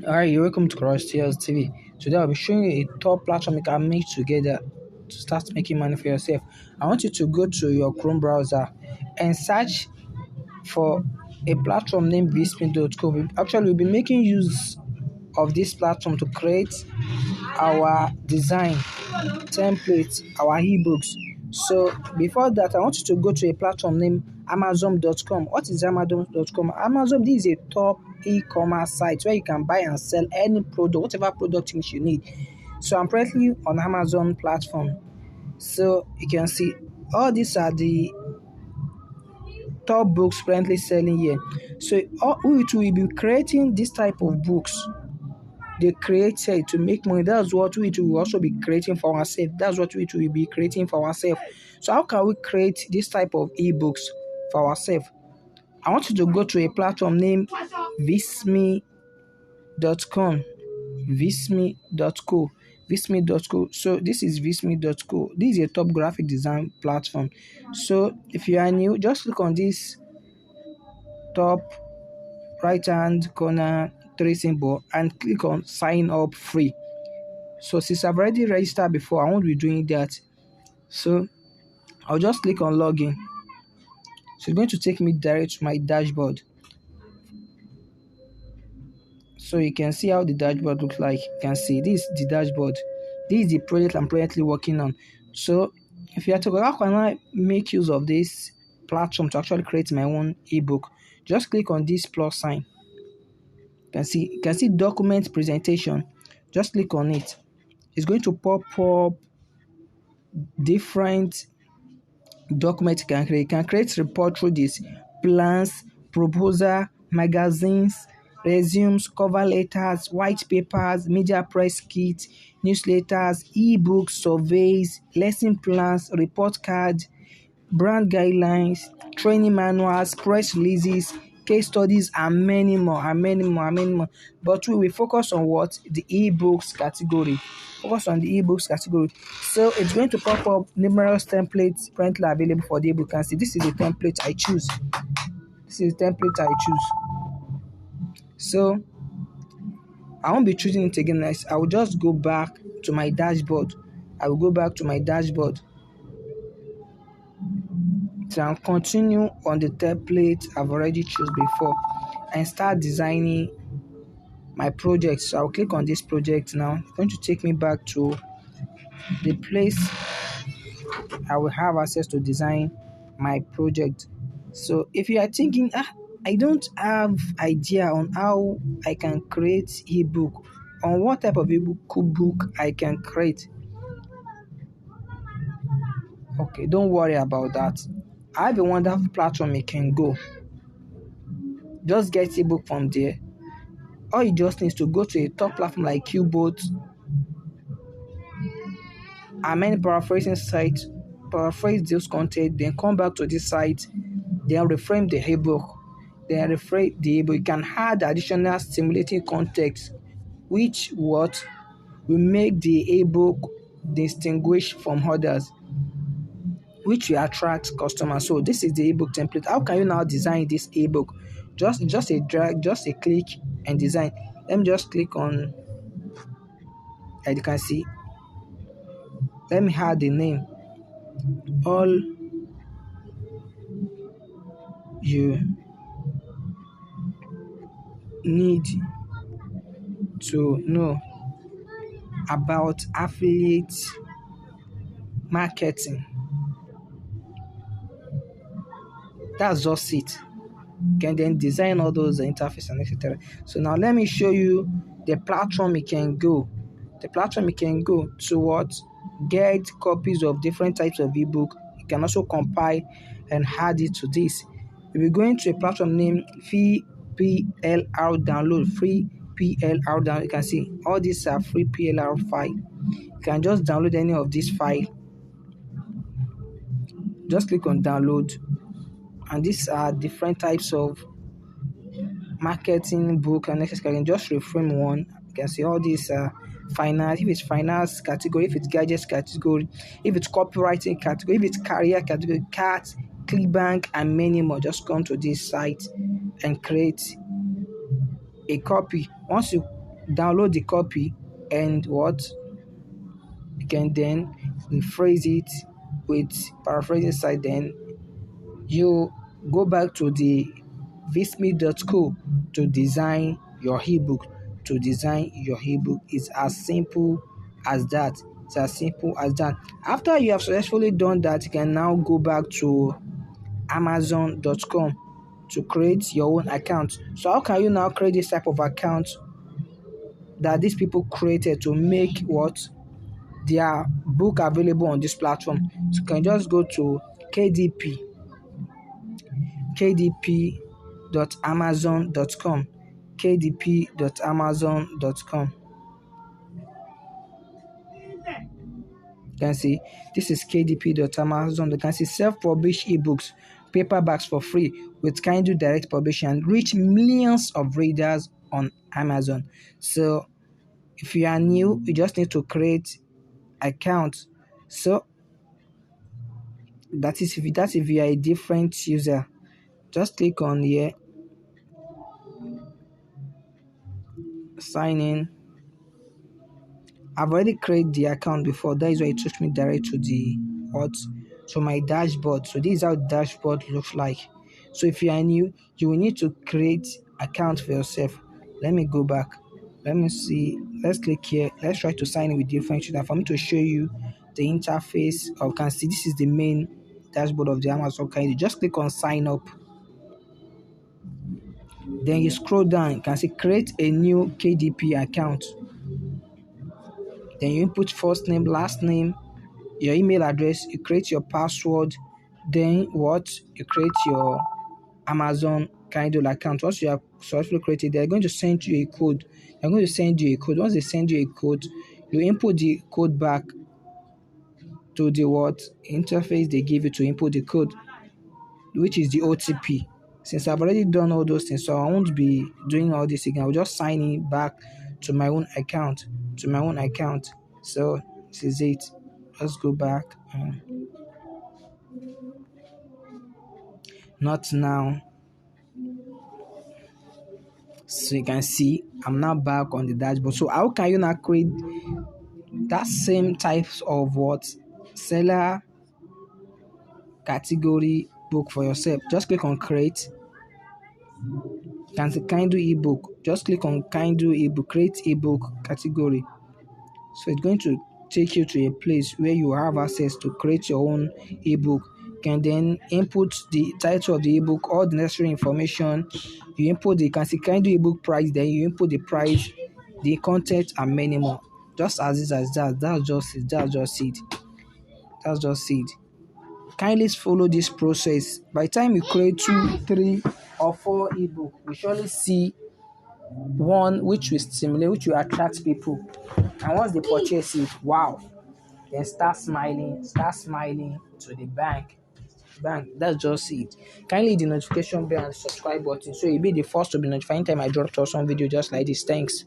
Alright, you're welcome to Cross Tales TV. Today I'll be showing you a top platform you can make together to start making money for yourself. I want you to go to your Chrome browser and search for a platform named vspin.co. Actually, we'll be making use of this platform to create our design templates, our ebooks. So before that, I want you to go to a platform named Amazon.com. What is Amazon.com? Amazon, this is a top e-commerce site where you can buy and sell any product, whatever product things you need. So I'm currently on Amazon platform. So you can see all these are the top books currently selling here. So we will be creating this type of books they created to make money. That's what we will also be creating for ourselves. That's what we will be creating for ourselves. So how can we create this type of ebooks for ourselves? I want you to go to a platform named visme.com. Visme.co. Visme.co. So this is visme.co. This is a top graphic design platform. So if you are new, just click on this top right hand corner three symbol and click on sign up free. So since I've already registered before, I won't be doing that. So I'll just click on login. So it's going to take me direct to my dashboard. So you can see how the dashboard looks like. You can see this is the dashboard. This is the project I'm currently working on. So if you are to go, how can I make use of this platform to actually create my own ebook? Just click on this plus sign. You can see document presentation. Just click on it. It's going to pop up different documents you can create. You can create report through this: plans, proposal, magazines, resumes, cover letters, white papers, media press kits, newsletters, ebooks, surveys, lesson plans, report cards, brand guidelines, training manuals, press releases, case studies, and many more. But we will focus on what? The ebooks category. Focus on the ebooks category. So it's going to pop up numerous templates currently available for the ebook. You can see this is the template I choose. So I won't be choosing it again. I will just go back to my dashboard. And continue on the template I've already chosen before and start designing my project. So I'll click on this project now. It's going to take me back to the place I will have access to design my project. So if you are thinking, I don't have idea on how I can create ebook, on what type of ebook I can create. Okay, don't worry about that. I have a wonderful platform you can go. Just get ebook from there. All you just need to go to a top platform like Qbot and many paraphrasing sites, paraphrase those content, then come back to this site, then reframe the ebook. You can add additional stimulating context, which will make the ebook distinguish from others, which will attract customers. So this is the ebook template. How can you now design this ebook? Just a drag, just a click and design. Let me just click on, as you can see, let me add the name. All you need to know about affiliate marketing. That's just it. You can then design all those interface and etc. So now let me show you the platform you can go. The platform you can go to what? Get copies of different types of ebook. You can also compile and add it to this. If you're going to a platform named free PLR download, free PLR download, you can see all these are free PLR file. You can just download any of this file. Just click on download, and these are different types of marketing book and next. I can just reframe one. You can see all these finance, if it's finance category, if it's gadgets category, if it's copywriting category, if it's career category, cards, ClickBank, and many more. Just come to this site and create a copy. Once you download the copy and what you can then rephrase it with paraphrasing side. Then you go back to the visme.co to design your ebook. To design your ebook is as simple as that. It's as simple as that. After you have successfully done that, you can now go back to amazon.com to create your own account. So how can you now create this type of account that these people created to make what their book available on this platform? So you can just go to KDP kdp.amazon.com kdp.amazon.com. You can see this is kdp.amazon. You can see self-published ebooks, paperbacks for free with Kindle Direct Publishing and reach millions of readers on Amazon. So if you are new, you just need to create account. So if you are a different user, just click on here, sign in. I've already created the account before. That is why it took me direct to the what to my dashboard. So this is how the dashboard looks like. So if you are new, you will need to create account for yourself. Let me go back. Let me see. Let's click here. Let's try to sign in with different user for me to show you the interface of. Can see this is the main dashboard of the Amazon. Can you just click on sign up? Then you scroll down. You can see create a new KDP account. Then you input first name, last name, your email address, you create your password, then what? You create your Amazon Kindle account. Once you have successfully created, they're going to send you a code. They're going to send you a code. Once they send you a code, you input the code back to the what interface they give you to input the code, which is the OTP. Since I've already done all those things, so I won't be doing all this again. I'll just sign in back to my own account. So this is it. Let's go back. Not now. So you can see I'm now back on the dashboard. So how can you now create that same types of what seller category book for yourself? Just click on create. You can see Kindle ebook. Just click on Kindle ebook, create ebook category. So it's going to take you to a place where you have access to create your own ebook. You can then input the title of the ebook, all the necessary information. You input the Kindle ebook price, then you input the price, the content, and many more. Just as it as that. That's just it. That's just it. Kindly follow this process. By the time you create 2, 3, or 4 ebook, we surely see one which will stimulate, which will attract people. And once they purchase it, wow, then start smiling to the bank. That's just it. Kindly hit the notification bell and subscribe button so you'll be the first to be notified anytime I drop some video just like this. Thanks.